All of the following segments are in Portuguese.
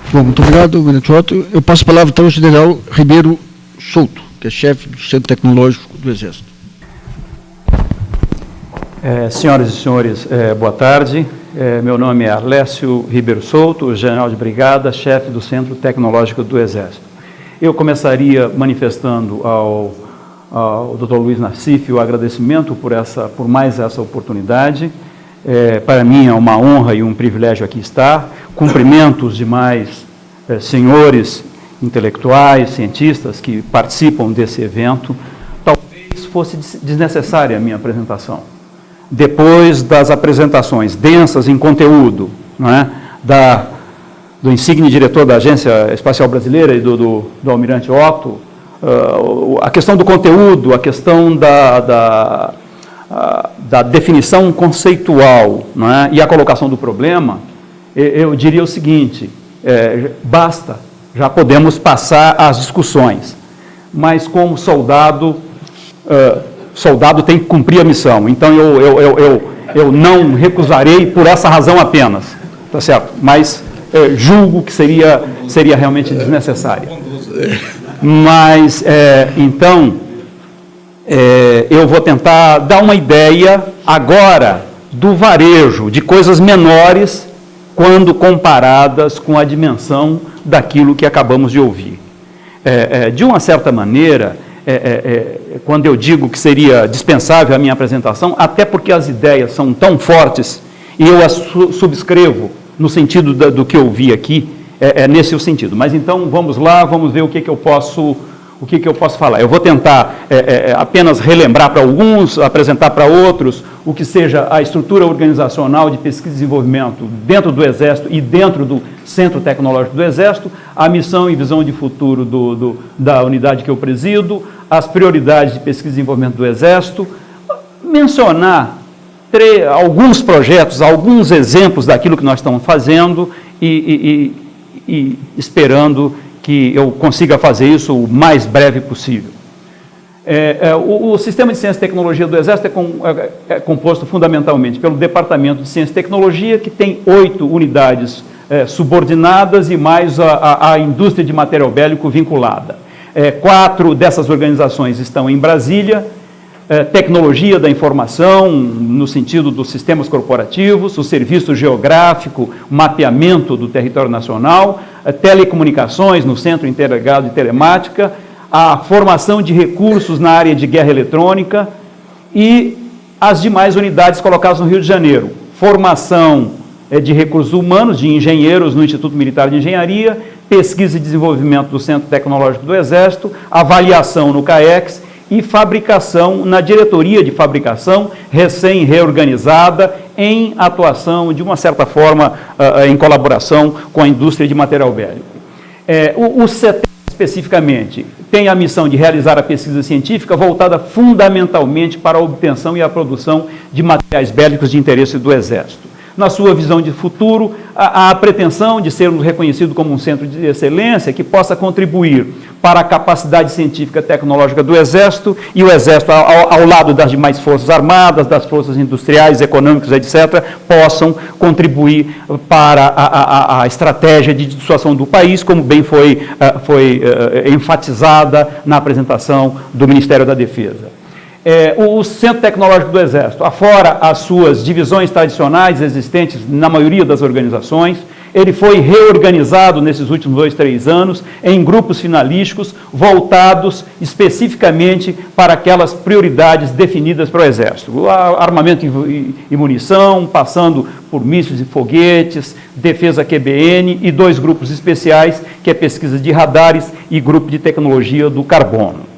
Bom, muito obrigado, Ministro Otto. Eu passo a palavra então ao General Ribeiro Souto, que é chefe do Centro Tecnológico do Exército. Senhoras e senhores, boa tarde. Meu nome é Arlécio Ribeiro Souto, general de brigada, chefe do Centro Tecnológico do Exército. Eu começaria manifestando ao Dr. Luiz Nassif o agradecimento por mais essa oportunidade. Para mim é uma honra e um privilégio aqui estar. Cumprimento os demais senhores intelectuais, cientistas que participam desse evento. Talvez fosse desnecessária a minha apresentação. Depois das apresentações densas em conteúdo, não é? Do insigne diretor da Agência Espacial Brasileira e do Almirante Otto, a questão do conteúdo, a questão da definição conceitual, não é? E a colocação do problema, eu diria o seguinte, basta, já podemos passar às discussões, mas como soldado tem que cumprir a missão, então eu não recusarei por essa razão apenas, tá certo? Mas julgo que seria realmente desnecessária. Mas, então, eu vou tentar dar uma ideia agora do varejo, de coisas menores, quando comparadas com a dimensão daquilo que acabamos de ouvir. De uma certa maneira, quando eu digo que seria dispensável a minha apresentação, até porque as ideias são tão fortes, e eu as subscrevo no sentido do que eu vi aqui, nesse o sentido. Mas então, vamos lá, vamos ver o que eu posso falar. Eu vou tentar apenas relembrar para alguns, apresentar para outros, o que seja a estrutura organizacional de pesquisa e desenvolvimento dentro do Exército e dentro do Centro Tecnológico do Exército, a missão e visão de futuro da unidade que eu presido, as prioridades de pesquisa e desenvolvimento do Exército, mencionar alguns projetos, alguns exemplos daquilo que nós estamos fazendo e esperando que eu consiga fazer isso o mais breve possível. O Sistema de Ciência e Tecnologia do Exército é composto fundamentalmente pelo Departamento de Ciência e Tecnologia, que tem 8 unidades subordinadas e mais a indústria de material bélico vinculada. 4 dessas organizações estão em Brasília: tecnologia da informação, no sentido dos sistemas corporativos, o serviço geográfico, mapeamento do território nacional, telecomunicações no Centro Integrado de Telemática, a formação de recursos na área de guerra eletrônica e as demais unidades colocadas no Rio de Janeiro. Formação de recursos humanos, de engenheiros no Instituto Militar de Engenharia, pesquisa e desenvolvimento do Centro Tecnológico do Exército, avaliação no CAEX e fabricação na diretoria de fabricação, recém-reorganizada, em atuação, de uma certa forma, em colaboração com a indústria de material bélico. O CETEC, especificamente, tem a missão de realizar a pesquisa científica voltada fundamentalmente para a obtenção e a produção de materiais bélicos de interesse do Exército. Na sua visão de futuro, a pretensão de sermos reconhecidos como um centro de excelência que possa contribuir para a capacidade científica e tecnológica do Exército, e o Exército, ao lado das demais forças armadas, das forças industriais, econômicas, etc., possam contribuir para a estratégia de dissuasão do país, como bem foi enfatizada na apresentação do Ministério da Defesa. O Centro Tecnológico do Exército, afora as suas divisões tradicionais existentes na maioria das organizações, ele foi reorganizado nesses últimos 2, 3 anos em grupos finalísticos voltados especificamente para aquelas prioridades definidas para o Exército. Armamento e munição, passando por mísseis e foguetes, defesa QBN e 2 grupos especiais, que é pesquisa de radares e grupo de tecnologia do carbono.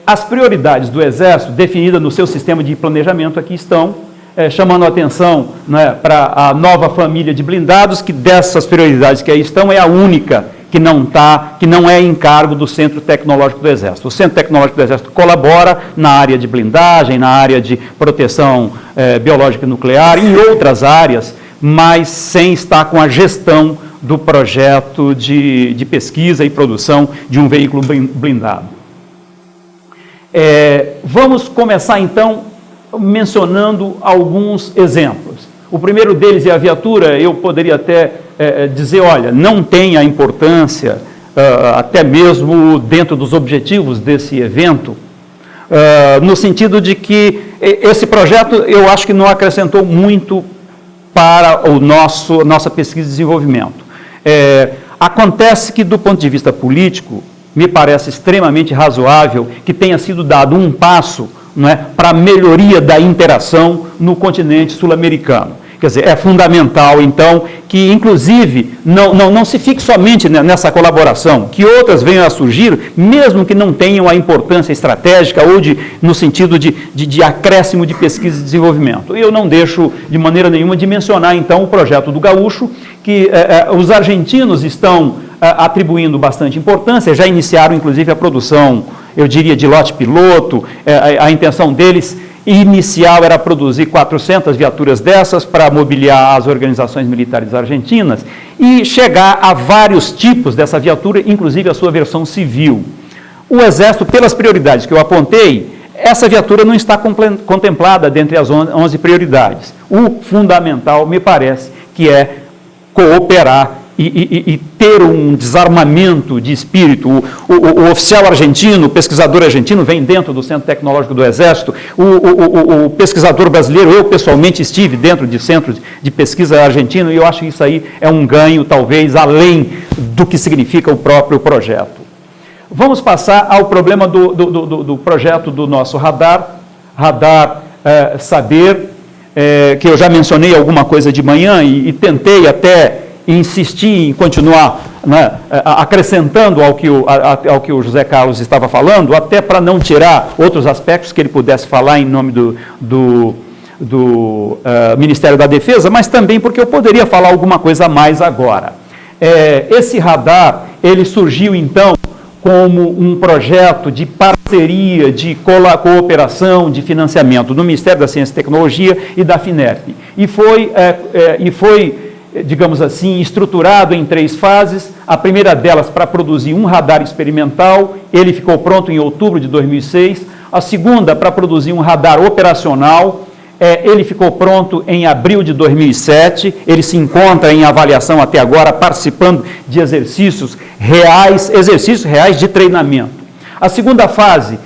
As prioridades do Exército, definidas no seu sistema de planejamento, aqui estão, chamando a atenção, né, para a nova família de blindados, que dessas prioridades que aí estão, é a única que não é encargo do Centro Tecnológico do Exército. O Centro Tecnológico do Exército colabora na área de blindagem, na área de proteção biológica e nuclear, em outras áreas, mas sem estar com a gestão do projeto de pesquisa e produção de um veículo blindado. Vamos começar, então, mencionando alguns exemplos. O primeiro deles é a viatura. Eu poderia até dizer, olha, não tem a importância, até mesmo dentro dos objetivos desse evento, no sentido de que esse projeto, eu acho que não acrescentou muito para nossa pesquisa e desenvolvimento. Acontece que, do ponto de vista político, me parece extremamente razoável que tenha sido dado um passo, não é, para a melhoria da interação no continente sul-americano. Quer dizer, é fundamental, então, que, inclusive, não se fique somente nessa colaboração, que outras venham a surgir, mesmo que não tenham a importância estratégica ou no sentido de acréscimo de pesquisa e desenvolvimento. Eu não deixo, de maneira nenhuma, de mencionar, então, o projeto do Gaúcho, que os argentinos estão atribuindo bastante importância, já iniciaram, inclusive, a produção, eu diria, de lote piloto. A intenção deles inicial era produzir 400 viaturas dessas para mobiliar as organizações militares argentinas e chegar a vários tipos dessa viatura, inclusive a sua versão civil. O Exército, pelas prioridades que eu apontei, essa viatura não está contemplada dentre as 11 prioridades. O fundamental, me parece, que é cooperar e ter um desarmamento de espírito. O oficial argentino, o pesquisador argentino vem dentro do Centro Tecnológico do Exército, o pesquisador brasileiro, eu pessoalmente estive dentro de centros de pesquisa argentino, e eu acho que isso aí é um ganho, talvez, além do que significa o próprio projeto. Vamos passar ao problema do projeto do nosso radar Saber, que eu já mencionei alguma coisa de manhã e tentei até insistir em continuar, né, acrescentando ao que o José Carlos estava falando, até para não tirar outros aspectos que ele pudesse falar em nome do Ministério da Defesa, mas também porque eu poderia falar alguma coisa a mais agora. Esse radar, ele surgiu então como um projeto de parceria, de cooperação, de financiamento do Ministério da Ciência e Tecnologia e da FINEP. E foi, digamos assim, estruturado em 3 fases. A primeira delas para produzir um radar experimental, ele ficou pronto em outubro de 2006. A segunda para produzir um radar operacional, ele ficou pronto em abril de 2007, ele se encontra em avaliação até agora, participando de exercícios reais de treinamento. A segunda fase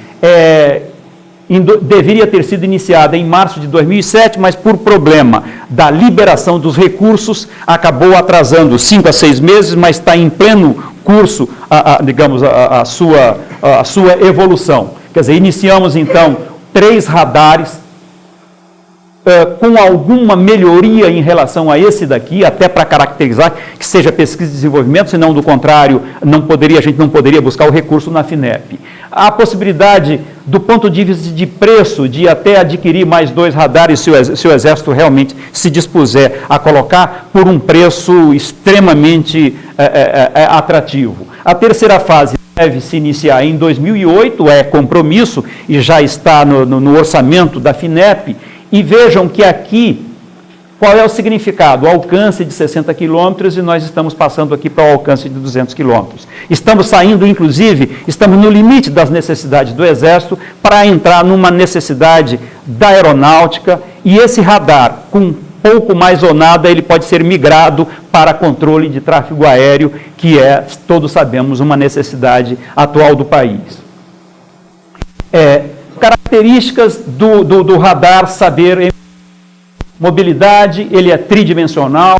deveria ter sido iniciada em março de 2007, mas por problema da liberação dos recursos, acabou atrasando 5 a 6 meses, mas está em pleno curso, digamos, a sua evolução. Quer dizer, iniciamos então 3 radares, com alguma melhoria em relação a esse daqui, até para caracterizar que seja pesquisa e desenvolvimento, senão, do contrário, a gente não poderia buscar o recurso na FINEP. Há a possibilidade, do ponto de vista de preço, de até adquirir mais 2 radares, se o Exército realmente se dispuser a colocar, por um preço extremamente atrativo. A terceira fase deve se iniciar em 2008, é compromisso, e já está no orçamento da FINEP. E vejam que aqui, qual é o significado? O alcance de 60 quilômetros, e nós estamos passando aqui para o alcance de 200 quilômetros. Estamos saindo, inclusive, estamos no limite das necessidades do Exército para entrar numa necessidade da aeronáutica, e esse radar, com pouco mais ou nada, ele pode ser migrado para controle de tráfego aéreo, que é, todos sabemos, uma necessidade atual do país. Características do radar Saber: mobilidade, ele é tridimensional,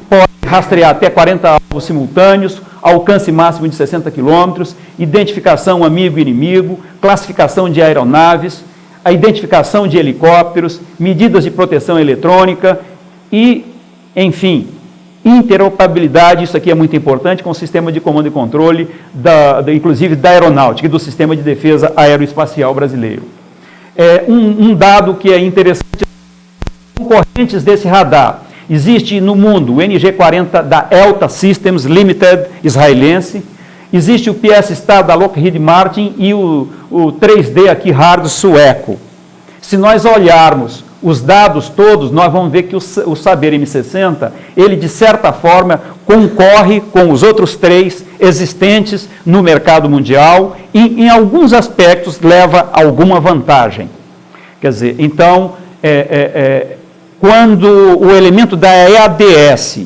pode rastrear até 40 alvos simultâneos, alcance máximo de 60 km, identificação amigo e inimigo, classificação de aeronaves, a identificação de helicópteros, medidas de proteção eletrônica e, enfim, interoperabilidade. Isso aqui é muito importante, com o sistema de comando e controle, inclusive da aeronáutica e do sistema de defesa aeroespacial brasileiro. Um dado que é interessante: concorrentes desse radar, existe no mundo o NG-40 da Elta Systems Limited, israelense, existe o PS-STAR da Lockheed Martin e o 3D aqui, Hard, sueco. Se nós olharmos os dados todos, nós vamos ver que o Saber M60, ele de certa forma concorre com os outros 3 existentes no mercado mundial e em alguns aspectos leva alguma vantagem. Quer dizer, então, quando o elemento da EADS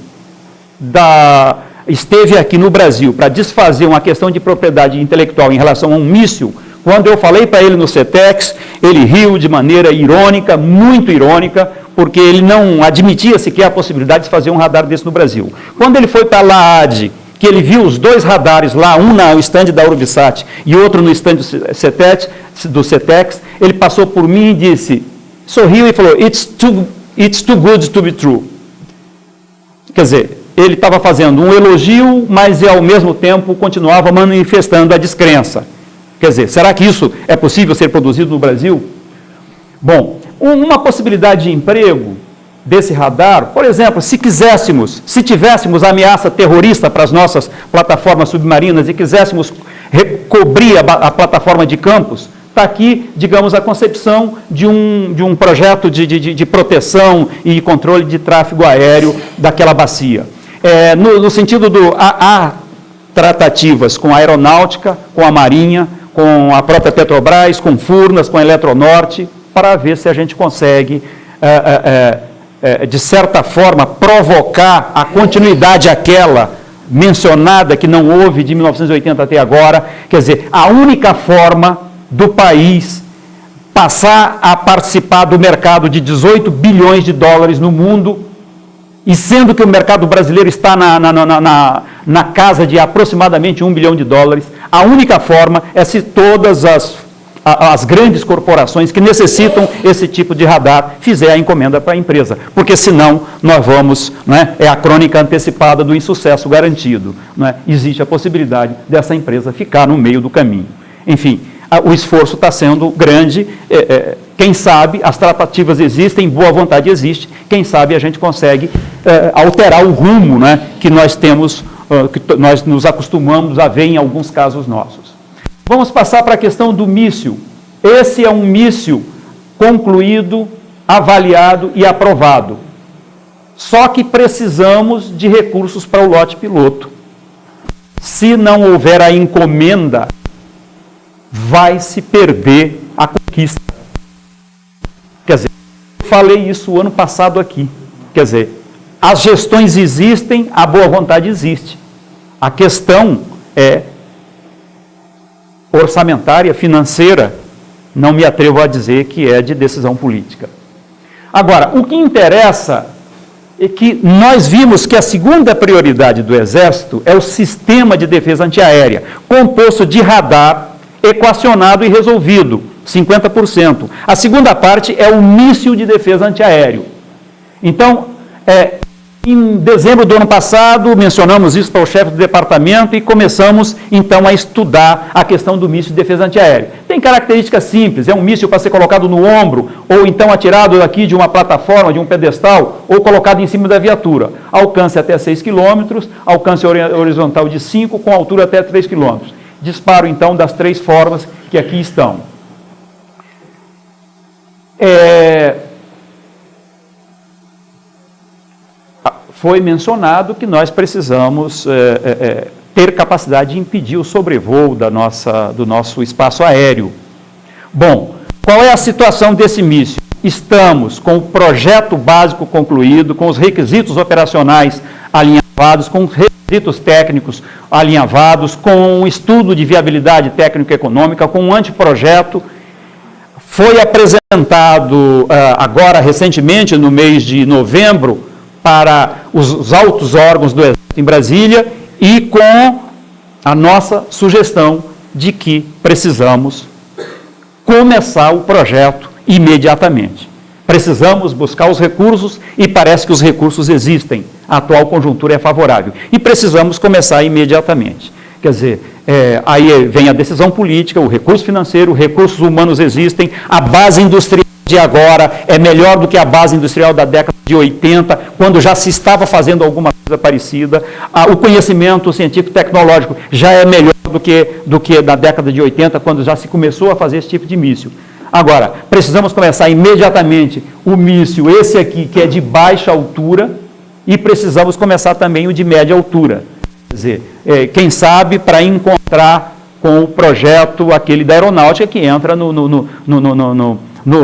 esteve aqui no Brasil para desfazer uma questão de propriedade intelectual em relação a um míssil, quando eu falei para ele no CETEX, ele riu de maneira irônica, muito irônica, porque ele não admitia sequer a possibilidade de fazer um radar desse no Brasil. Quando ele foi para a LAAD, que ele viu os dois radares lá, um no stand da Urubisat e outro no stand do CETEX, ele passou por mim e disse, sorriu e falou, it's too good to be true. Quer dizer, ele estava fazendo um elogio, mas ao mesmo tempo continuava manifestando a descrença. Quer dizer, será que isso é possível ser produzido no Brasil? Bom, uma possibilidade de emprego desse radar, por exemplo, se tivéssemos ameaça terrorista para as nossas plataformas submarinas e quiséssemos recobrir a plataforma de campos, está aqui, digamos, a concepção de um projeto de proteção e controle de tráfego aéreo daquela bacia. No sentido há tratativas com a aeronáutica, com a marinha, com a própria Petrobras, com Furnas, com a Eletronorte, para ver se a gente consegue, de certa forma, provocar a continuidade aquela mencionada que não houve de 1980 até agora. Quer dizer, a única forma do país passar a participar do mercado de 18 bilhões de dólares no mundo, e sendo que o mercado brasileiro está na casa de aproximadamente 1 bilhão de dólares, a única forma é se todas as grandes corporações que necessitam esse tipo de radar fizer a encomenda para a empresa, porque senão nós vamos, é a crônica antecipada do insucesso garantido. Existe a possibilidade dessa empresa ficar no meio do caminho. Enfim, o esforço está sendo grande, quem sabe, as tratativas existem, boa vontade existe, quem sabe a gente consegue alterar o rumo que nós temos, que nós nos acostumamos a ver em alguns casos nossos. Vamos passar para a questão do míssil. Esse é um míssil concluído, avaliado e aprovado. Só que precisamos de recursos para o lote piloto. Se não houver a encomenda, vai se perder a conquista. Quer dizer, eu falei isso o ano passado aqui. Quer dizer, as gestões existem, a boa vontade existe. A questão é orçamentária, financeira, não me atrevo a dizer que é de decisão política. Agora, o que interessa é que nós vimos que a segunda prioridade do Exército é o sistema de defesa antiaérea, composto de radar, equacionado e resolvido, 50%. A segunda parte é o míssil de defesa antiaéreo. Então, em dezembro do ano passado, mencionamos isso para o chefe do departamento e começamos, então, a estudar a questão do míssil de defesa antiaéreo. Tem características simples, é um míssil para ser colocado no ombro, ou então atirado aqui de uma plataforma, de um pedestal, ou colocado em cima da viatura. Alcance até 6 km, alcance horizontal de 5, com altura até 3 km. Disparo, então, das 3 formas que aqui estão. Foi mencionado que nós precisamos ter capacidade de impedir o sobrevoo do nosso espaço aéreo. Bom, qual é a situação desse míssil? Estamos com o projeto básico concluído, com os requisitos operacionais alinhavados, com os requisitos técnicos alinhavados, com um estudo de viabilidade técnico-econômica, com um anteprojeto. Foi apresentado agora, recentemente, no mês de novembro, para os altos órgãos do Exército em Brasília e com a nossa sugestão de que precisamos começar o projeto imediatamente. Precisamos buscar os recursos e parece que os recursos existem. A atual conjuntura é favorável. E precisamos começar imediatamente. Quer dizer, aí vem a decisão política, o recurso financeiro, recursos humanos existem, a base industrial de agora é melhor do que a base industrial da década de 80, quando já se estava fazendo alguma coisa parecida. O conhecimento científico-tecnológico já é melhor do que na década de 80, quando já se começou a fazer esse tipo de míssil. Agora, precisamos começar imediatamente o míssil, esse aqui, que é de baixa altura, e precisamos começar também o de média altura. Quer dizer, quem sabe para encontrar com o projeto aquele da aeronáutica que entra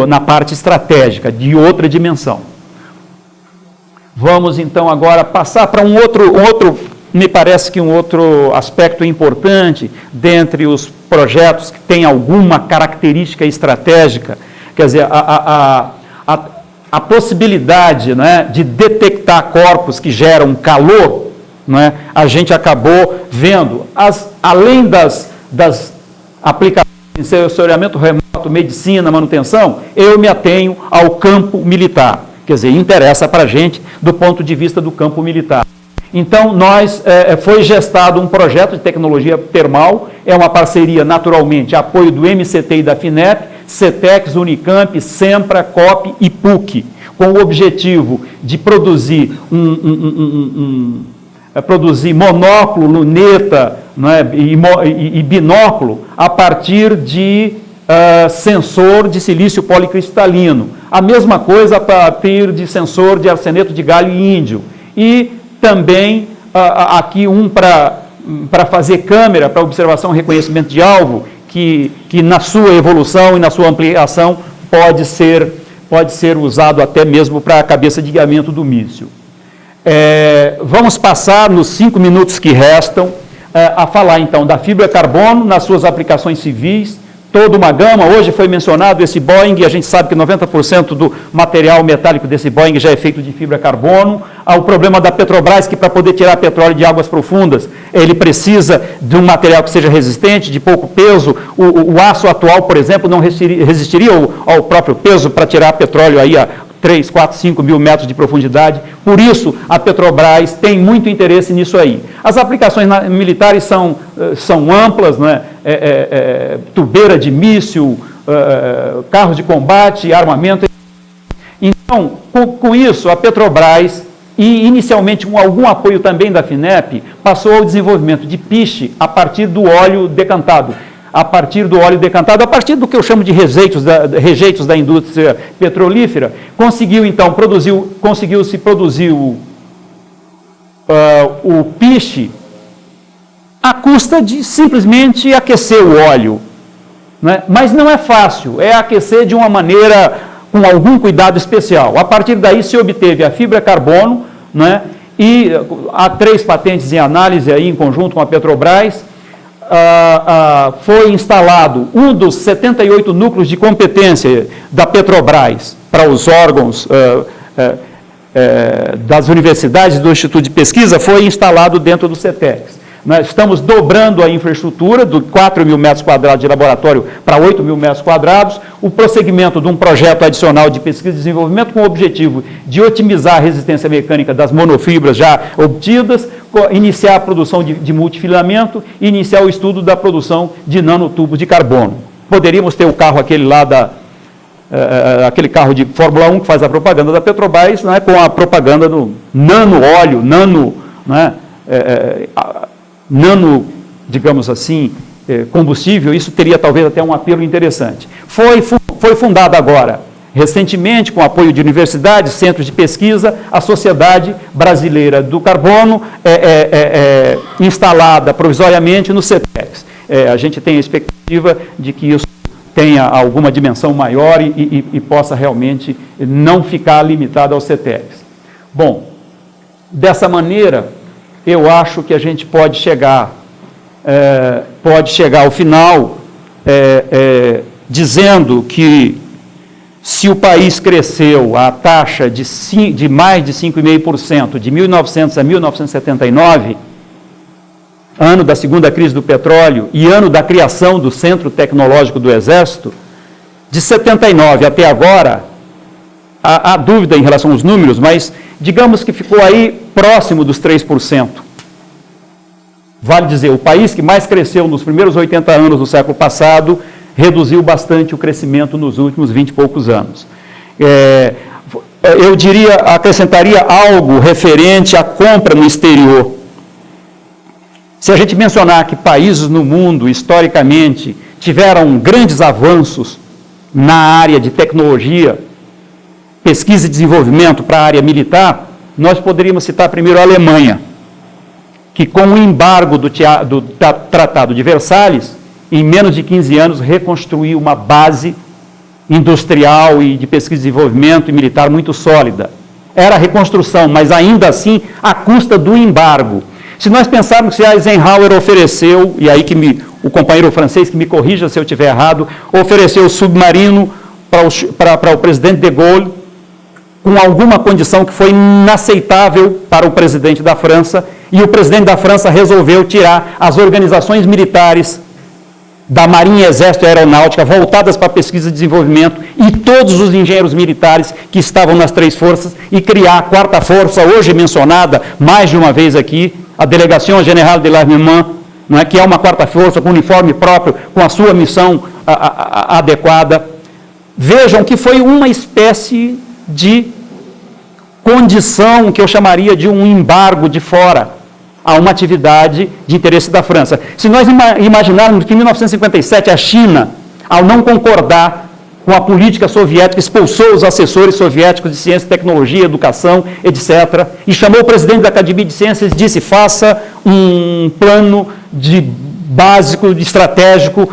na parte estratégica, de outra dimensão. Vamos, então, agora passar para um outro, me parece que um outro aspecto importante dentre os projetos que tem alguma característica estratégica, quer dizer, a possibilidade, né, de detectar corpos que geram calor, né, a gente acabou vendo, além das aplicações em sensoriamento remoto, medicina, manutenção, eu me atenho ao campo militar. Quer dizer, interessa para a gente do ponto de vista do campo militar. Então, foi gestado um projeto de tecnologia termal, é uma parceria, naturalmente, apoio do MCT e da FINEP, CETEX, Unicamp, SEMPRA, COP e PUC, com o objetivo de produzir produzir monóculo, luneta, né, e binóculo a partir de sensor de silício policristalino. A mesma coisa a partir de sensor de arseneto de galho e índio. E também aqui para fazer câmera, para observação e reconhecimento de alvo, que na sua evolução e na sua ampliação pode ser usado até mesmo para a cabeça de guiamento do míssil. Vamos passar, nos 5 minutos que restam, a falar então da fibra carbono nas suas aplicações civis, toda uma gama. Hoje foi mencionado esse Boeing, e a gente sabe que 90% do material metálico desse Boeing já é feito de fibra carbono. O problema da Petrobras, que para poder tirar petróleo de águas profundas, ele precisa de um material que seja resistente, de pouco peso. O aço atual, por exemplo, não resistiria ao próprio peso para tirar petróleo aí a 3, 4, 5 mil metros de profundidade. Por isso, a Petrobras tem muito interesse nisso aí. As aplicações militares são amplas, né? Tubeira de míssil, carros de combate, armamento. Então, com isso, a Petrobras, e inicialmente com algum apoio também da FINEP, passou ao desenvolvimento de piche a partir do óleo decantado. A partir do que eu chamo de rejeitos da indústria petrolífera, conseguiu-se produzir o piche à custa de simplesmente aquecer o óleo, né? Mas não é fácil, é aquecer de uma maneira com algum cuidado especial. A partir daí se obteve a fibra carbono, né? E há 3 patentes em análise aí em conjunto com a Petrobras. Foi instalado um dos 78 núcleos de competência da Petrobras para os órgãos das universidades do Instituto de Pesquisa, foi instalado dentro do CETEX. Nós estamos dobrando a infraestrutura de 4 mil metros quadrados de laboratório para 8 mil metros quadrados, o prosseguimento de um projeto adicional de pesquisa e desenvolvimento com o objetivo de otimizar a resistência mecânica das monofibras já obtidas, iniciar a produção de multifilamento e iniciar o estudo da produção de nanotubos de carbono. Poderíamos ter o carro aquele lá aquele carro de Fórmula 1 que faz a propaganda da Petrobras, né, com a propaganda do nano-óleo, né, nano, digamos assim, combustível. Isso teria talvez até um apelo interessante. Foi fundada agora, recentemente, com apoio de universidades, centros de pesquisa, a Sociedade Brasileira do Carbono, instalada provisoriamente no CETEX. A gente tem a expectativa de que isso tenha alguma dimensão maior e possa realmente não ficar limitado ao CETEX. Bom, dessa maneira, eu acho que a gente pode chegar ao final dizendo que se o país cresceu a taxa de mais de 5,5% de 1900 a 1979, ano da segunda crise do petróleo e ano da criação do Centro Tecnológico do Exército, de 79 até agora, há dúvida em relação aos números, mas digamos que ficou aí próximo dos 3%. Vale dizer, o país que mais cresceu nos primeiros 80 anos do século passado reduziu bastante o crescimento nos últimos 20 e poucos anos. Eu acrescentaria algo referente à compra no exterior. Se a gente mencionar que países no mundo, historicamente, tiveram grandes avanços na área de tecnologia, pesquisa e desenvolvimento para a área militar, nós poderíamos citar primeiro a Alemanha, que com o embargo do Tratado de Versalhes, em menos de 15 anos, reconstruiu uma base industrial e de pesquisa e desenvolvimento e militar muito sólida. era a reconstrução, mas ainda assim à custa do embargo. Se nós pensarmos que a Eisenhower ofereceu, e aí o companheiro francês que me corrija se eu estiver errado, ofereceu o submarino para o presidente de Gaulle, com alguma condição que foi inaceitável para o presidente da França, e o presidente da França resolveu tirar as organizações militares da Marinha, Exército e Aeronáutica voltadas para pesquisa e desenvolvimento e todos os engenheiros militares que estavam nas três forças e criar a quarta força, hoje mencionada mais de uma vez aqui, a Delegação General de l'Armement, não é, que é uma quarta força com uniforme próprio, com a sua missão adequada. Vejam que foi uma espécie de condição que eu chamaria de um embargo de fora a uma atividade de interesse da França. Se nós imaginarmos que em 1957 a China, ao não concordar com a política soviética, expulsou os assessores soviéticos de ciência, tecnologia, educação, etc., e chamou o presidente da Academia de Ciências e disse: faça um plano básico, estratégico,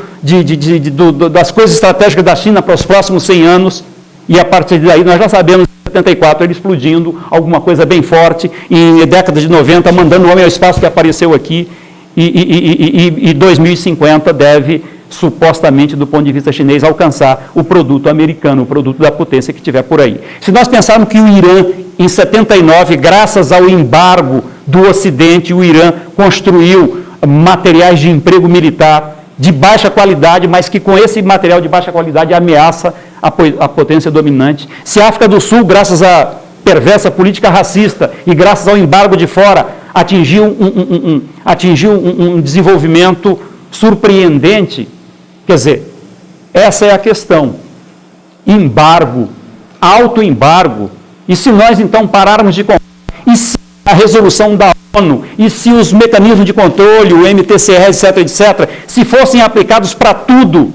das coisas estratégicas da China para os próximos 100 anos, e a partir daí nós já sabemos, em 74, ele explodindo alguma coisa bem forte, e década de 90, mandando o homem ao espaço que apareceu aqui, e 2050 deve, supostamente, do ponto de vista chinês, alcançar o produto americano, o produto da potência que tiver por aí. Se nós pensarmos que o Irã, em 79, graças ao embargo do Ocidente, o Irã construiu materiais de emprego militar de baixa qualidade, mas que com esse material de baixa qualidade ameaça a potência dominante. Se a África do Sul, graças à perversa política racista e graças ao embargo de fora, atingiu um desenvolvimento surpreendente, quer dizer, essa é a questão. Embargo, autoembargo, e se nós então pararmos de comprar, e se a resolução da ONU, e se os mecanismos de controle, o MTCR, etc., se fossem aplicados para tudo,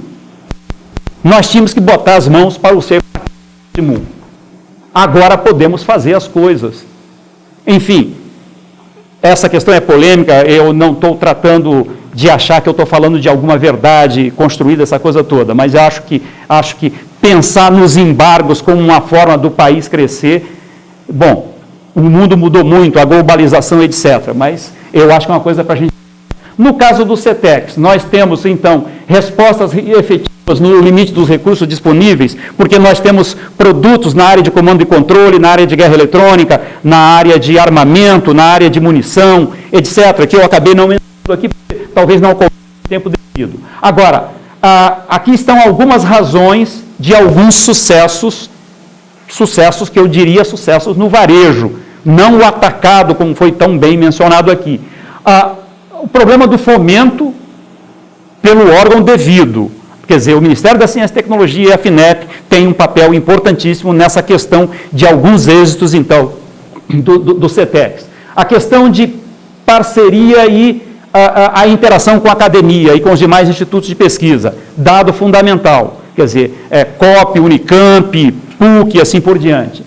nós tínhamos que botar as mãos para o século. Agora podemos fazer as coisas. Enfim, essa questão é polêmica, eu não estou tratando de achar que eu estou falando de alguma verdade construída, essa coisa toda, mas acho que pensar nos embargos como uma forma do país crescer, bom, o mundo mudou muito, a globalização, etc., mas eu acho que é uma coisa para a gente... No caso do CETEX, nós temos, então, respostas efetivas no limite dos recursos disponíveis, porque nós temos produtos na área de comando e controle, na área de guerra eletrônica, na área de armamento, na área de munição, etc., que eu acabei não mencionando aqui, porque talvez não ocorra no tempo devido. Agora, aqui estão algumas razões de alguns sucessos que eu diria sucessos no varejo, não o atacado, como foi tão bem mencionado aqui. O problema do fomento pelo órgão devido, quer dizer, o Ministério da Ciência e Tecnologia e a FINEP têm um papel importantíssimo nessa questão de alguns êxitos, então, do CETEX. A questão de parceria e a interação com a academia e com os demais institutos de pesquisa, dado fundamental, quer dizer, COP, Unicamp, PUC e assim por diante.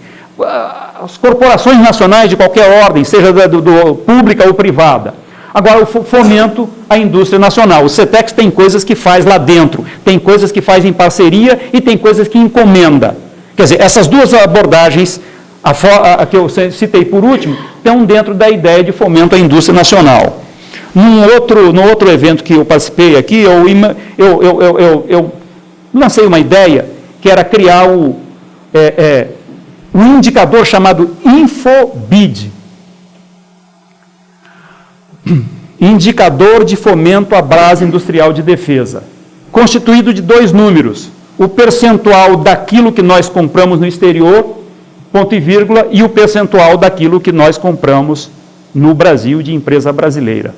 As corporações nacionais de qualquer ordem, seja do pública ou privada. Agora, o fomento à indústria nacional. O CETEX tem coisas que faz lá dentro, tem coisas que faz em parceria e tem coisas que encomenda. Quer dizer, essas duas abordagens, a que eu citei por último, estão dentro da ideia de fomento à indústria nacional. No outro evento que eu participei aqui, eu lancei uma ideia que era criar um indicador chamado InfoBid, Indicador de Fomento à Base Industrial de Defesa, constituído de 2 números, o percentual daquilo que nós compramos no exterior, ponto e vírgula, e o percentual daquilo que nós compramos no Brasil de empresa brasileira.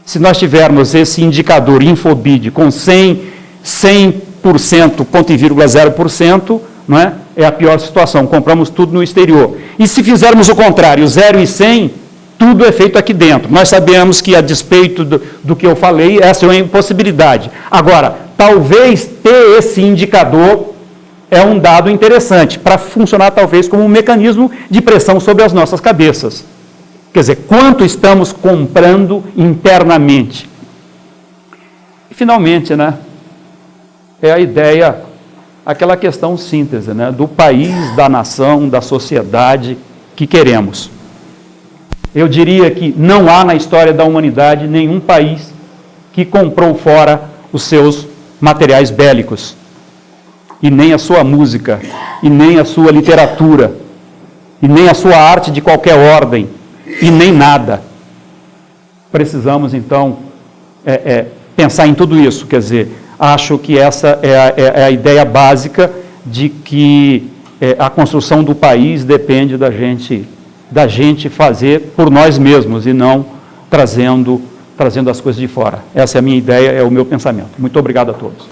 Se nós tivermos esse indicador InfoBid com 100%, ponto e vírgula 0%, não é? É a pior situação, compramos tudo no exterior. E se fizermos o contrário, 0 e 100, tudo é feito aqui dentro. Nós sabemos que, a despeito do que eu falei, essa é uma impossibilidade. Agora, talvez ter esse indicador é um dado interessante, para funcionar talvez como um mecanismo de pressão sobre as nossas cabeças. Quer dizer, quanto estamos comprando internamente? E, finalmente, né, é a ideia aquela questão síntese, né, do país, da nação, da sociedade que queremos. Eu diria que não há na história da humanidade nenhum país que comprou fora os seus materiais bélicos, e nem a sua música, e nem a sua literatura, e nem a sua arte de qualquer ordem, e nem nada. Precisamos, então, pensar em tudo isso. Quer dizer, acho que essa é a ideia básica de que a construção do país depende da gente fazer por nós mesmos e não trazendo as coisas de fora. Essa é a minha ideia, é o meu pensamento. Muito obrigado a todos.